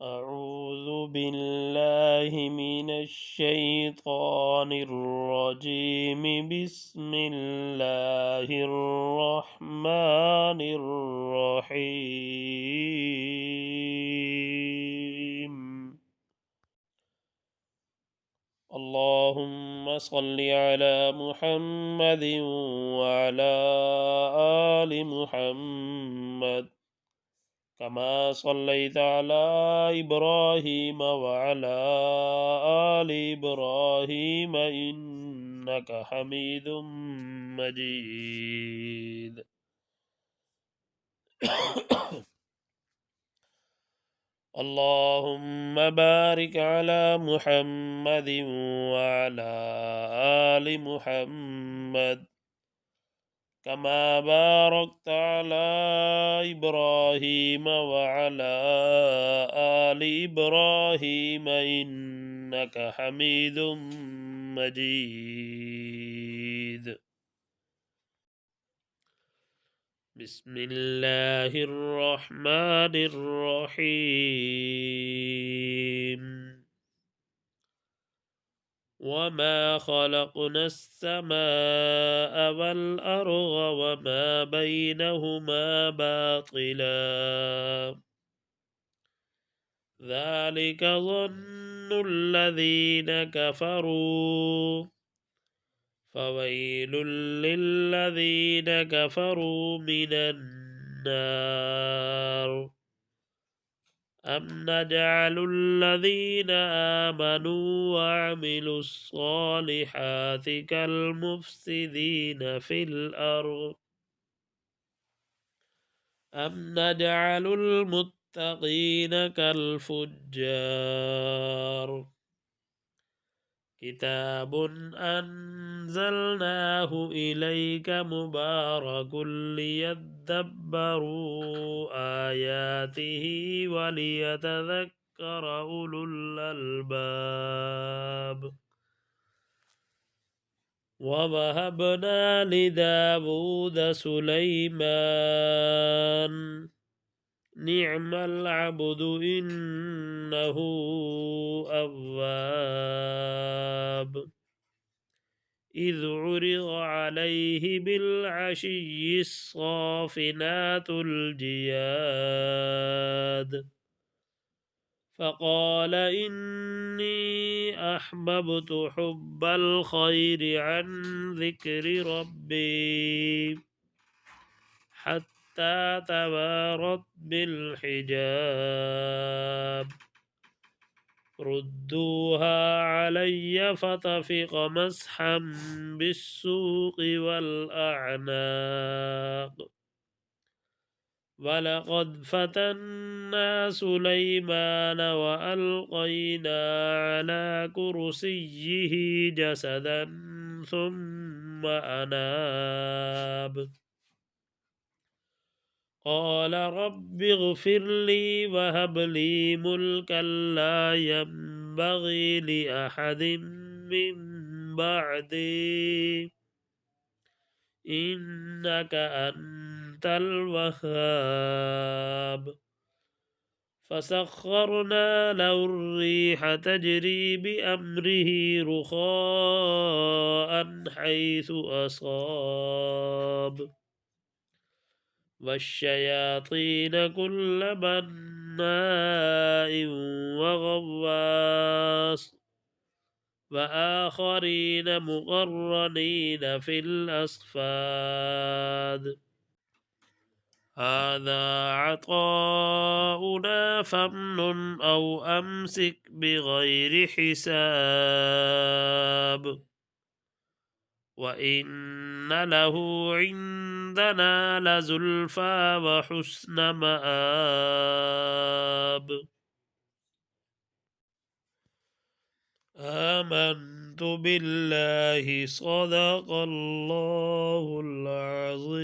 أعوذ بالله من الشيطان الرجيم. بسم الله الرحمن الرحيم. اللهم صل على محمد وعلى آل محمد كما صليت على إبراهيم وعلى آل إبراهيم إنك حميد مجيد. اللهم بارك على محمد وعلى آل محمد كما باركت على إبراهيم وعلى آل إبراهيم إنك حميد مجيد. بسم الله الرحمن الرحيم. وما خلقنا السماء والأرض وما بينهما باطلا ذلك ظن الذين كفروا فويل للذين كفروا من النار. أم نجعل الذين آمنوا وعملوا الصالحات كالمفسدين في الأرض أم نجعل المتقين كالفجار. كتاب أنزلناه إليك مبارك ليدبروا آياته وليتذكر أولو الألباب. ووهبنا لداود سليمان نعم العبد إنه أواب. إذ عرض عليه بالعشي الصافنات الجياد فقال إني أحببت حب الخير عن ذكر ربي حتى توارت بالحجاب. ردوها علي فطفق مسحا بالسوق والأعناق. ولقد فتنا سليمان وألقينا على كرسيه جسدا ثم أناب. قال رب اغفر لي وهب لي ملكا لا ينبغي لأحد من بعدي إنك أنت الوهاب. فسخرنا له الريح تجري بأمره رخاء حيث أصاب والشياطين كل بناء وغواص وآخرين مقرنين في الأصفاد. هذا عطاؤنا فامنن أو أمسك بغير حساب وإن له عندنا لزلفى وحسن مآب. آمنت بالله صدق الله العظيم.